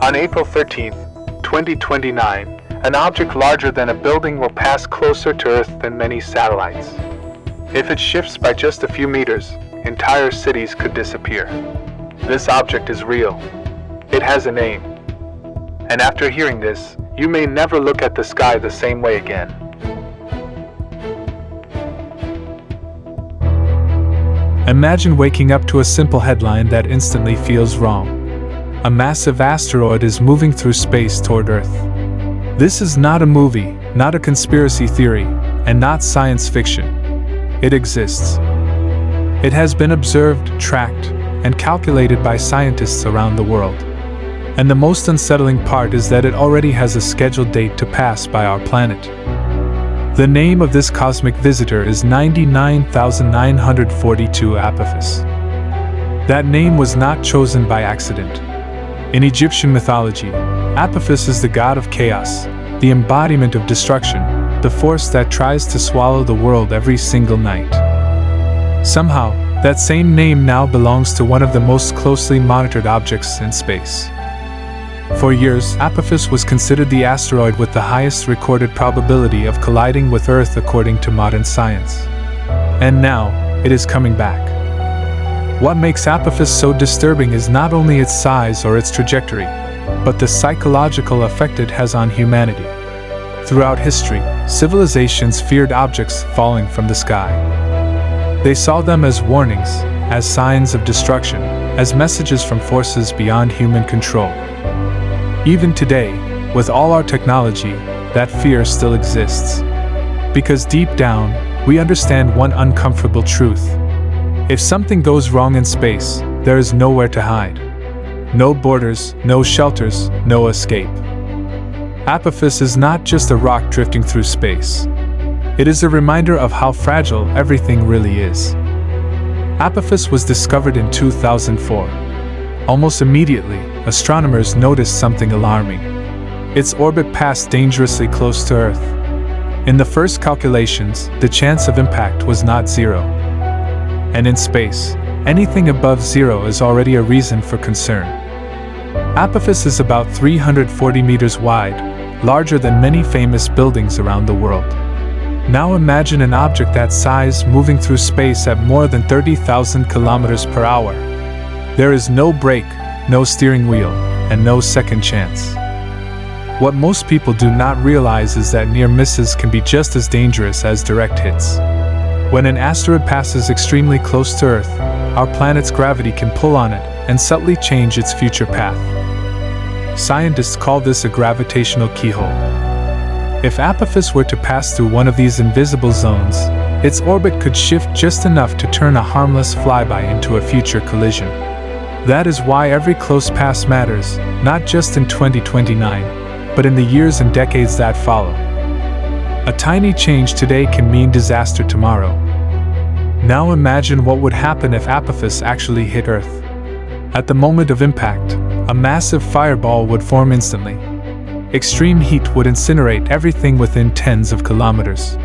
On April 13th, 2029, an object larger than a building will pass closer to Earth than many satellites. If it shifts by just a few meters, entire cities could disappear. This object is real. It has a name. And after hearing this, you may never look at the sky the same way again. Imagine waking up to a simple headline that instantly feels wrong. A massive asteroid is moving through space toward Earth. This is not a movie, not a conspiracy theory, and not science fiction. It exists. It has been observed, tracked, and calculated by scientists around the world. And the most unsettling part is that it already has a scheduled date to pass by our planet. The name of this cosmic visitor is 99,942 Apophis. That name was not chosen by accident. In Egyptian mythology, Apophis is the god of chaos, the embodiment of destruction, the force that tries to swallow the world every single night. Somehow, that same name now belongs to one of the most closely monitored objects in space. For years, Apophis was considered the asteroid with the highest recorded probability of colliding with Earth according to modern science. And now, it is coming back. What makes Apophis so disturbing is not only its size or its trajectory, but the psychological effect it has on humanity. Throughout history, civilizations feared objects falling from the sky. They saw them as warnings, as signs of destruction, as messages from forces beyond human control. Even today, with all our technology, that fear still exists. Because deep down, we understand one uncomfortable truth. If something goes wrong in space, there is nowhere to hide. No borders, no shelters, no escape. Apophis is not just a rock drifting through space. It is a reminder of how fragile everything really is. Apophis was discovered in 2004. Almost immediately, astronomers noticed something alarming. Its orbit passed dangerously close to Earth. In the first calculations, the chance of impact was not zero. And in space, anything above zero is already a reason for concern. Apophis is about 340 meters wide, larger than many famous buildings around the world. Now imagine an object that size moving through space at more than 30,000 kilometers per hour. There is no brake, no steering wheel, and no second chance. What most people do not realize is that near misses can be just as dangerous as direct hits. When an asteroid passes extremely close to Earth, our planet's gravity can pull on it and subtly change its future path. Scientists call this a gravitational keyhole. If Apophis were to pass through one of these invisible zones, its orbit could shift just enough to turn a harmless flyby into a future collision. That is why every close pass matters, not just in 2029, but in the years and decades that follow. A tiny change today can mean disaster tomorrow. Now imagine what would happen if Apophis actually hit Earth. At the moment of impact, a massive fireball would form instantly. Extreme heat would incinerate everything within tens of kilometers.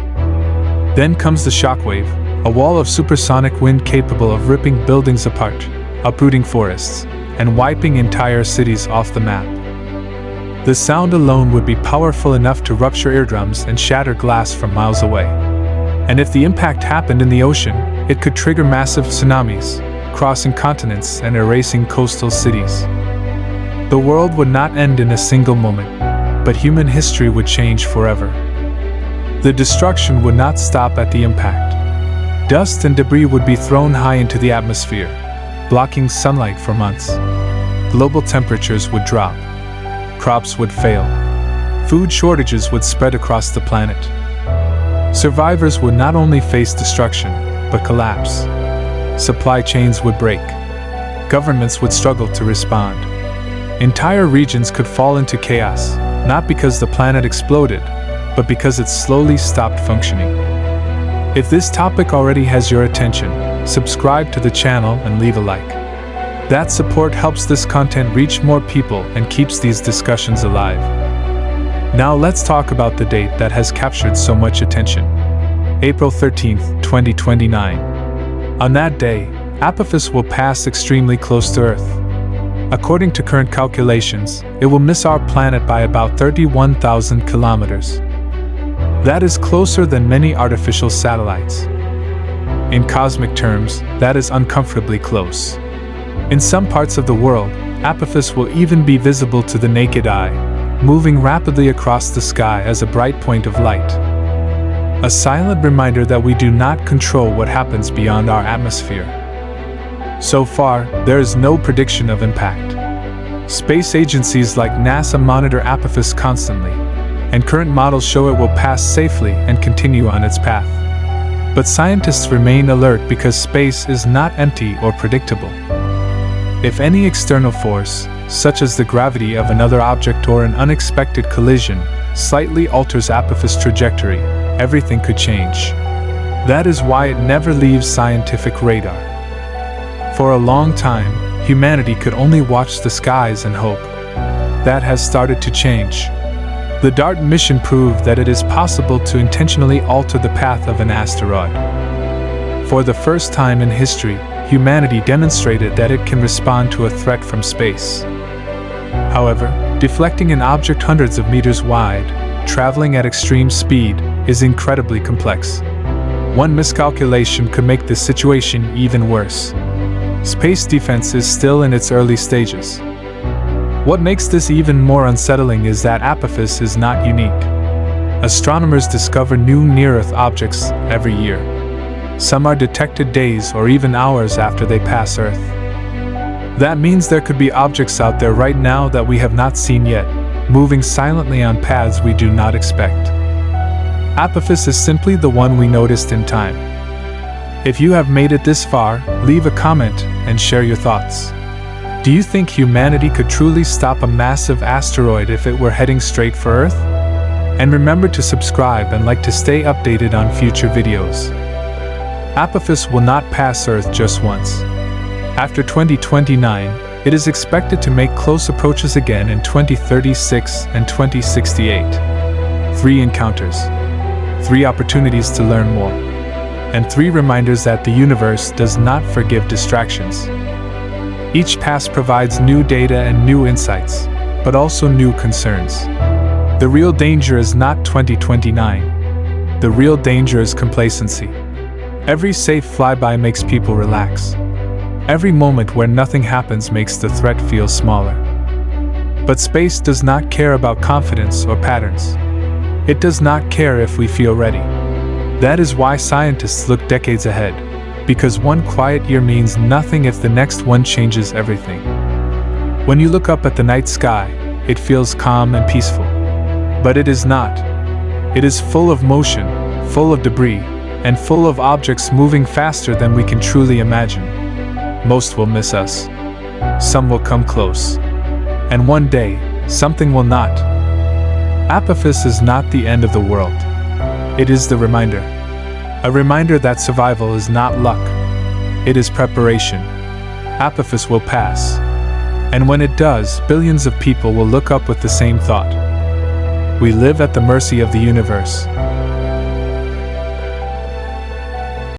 Then comes the shockwave, a wall of supersonic wind capable of ripping buildings apart, uprooting forests, and wiping entire cities off the map. The sound alone would be powerful enough to rupture eardrums and shatter glass from miles away. And if the impact happened in the ocean, it could trigger massive tsunamis, crossing continents and erasing coastal cities. The world would not end in a single moment, but human history would change forever. The destruction would not stop at the impact. Dust and debris would be thrown high into the atmosphere, blocking sunlight for months. Global temperatures would drop. Crops would fail. Food shortages would spread across the planet. Survivors would not only face destruction, but collapse. Supply chains would break. Governments would struggle to respond. Entire regions could fall into chaos, not because the planet exploded, but because it slowly stopped functioning. If this topic already has your attention, subscribe to the channel and leave a like. That support helps this content reach more people and keeps these discussions alive. Now let's talk about the date that has captured so much attention. April 13th, 2029. On that day, Apophis will pass extremely close to Earth. According to current calculations, it will miss our planet by about 31,000 kilometers. That is closer than many artificial satellites. In cosmic terms, that is uncomfortably close. In some parts of the world, Apophis will even be visible to the naked eye, moving rapidly across the sky as a bright point of light. A silent reminder that we do not control what happens beyond our atmosphere. So far, there is no prediction of impact. Space agencies like NASA monitor Apophis constantly, and current models show it will pass safely and continue on its path. But scientists remain alert because space is not empty or predictable. If any external force, such as the gravity of another object or an unexpected collision, slightly alters Apophis' trajectory, everything could change. That is why it never leaves scientific radar. For a long time, humanity could only watch the skies and hope. That has started to change. The DART mission proved that it is possible to intentionally alter the path of an asteroid. For the first time in history, humanity demonstrated that it can respond to a threat from space. However, deflecting an object hundreds of meters wide, traveling at extreme speed, is incredibly complex. One miscalculation could make the situation even worse. Space defense is still in its early stages. What makes this even more unsettling is that Apophis is not unique. Astronomers discover new near-Earth objects every year. Some are detected days or even hours after they pass Earth. That means there could be objects out there right now that we have not seen yet, moving silently on paths we do not expect. Apophis is simply the one we noticed in time. If you have made it this far, leave a comment and share your thoughts. Do you think humanity could truly stop a massive asteroid if it were heading straight for Earth? And remember to subscribe and like to stay updated on future videos. Apophis will not pass Earth just once. After 2029, it is expected to make close approaches again in 2036 and 2068. 3 encounters, 3 opportunities to learn more, and 3 reminders that the universe does not forgive distractions. Each pass provides new data and new insights, but also new concerns. The real danger is not 2029. The real danger is complacency. Every safe flyby makes people relax. Every moment where nothing happens makes the threat feel smaller. But space does not care about confidence or patterns. It does not care if we feel ready. That is why scientists look decades ahead, because one quiet year means nothing if the next one changes everything. When you look up at the night sky, it feels calm and peaceful. But it is not. It is full of motion, full of debris, and full of objects moving faster than we can truly imagine. Most will miss us. Some will come close. And one day, something will not. Apophis is not the end of the world. It is the reminder. A reminder that survival is not luck. It is preparation. Apophis will pass. And when it does, billions of people will look up with the same thought. We live at the mercy of the universe.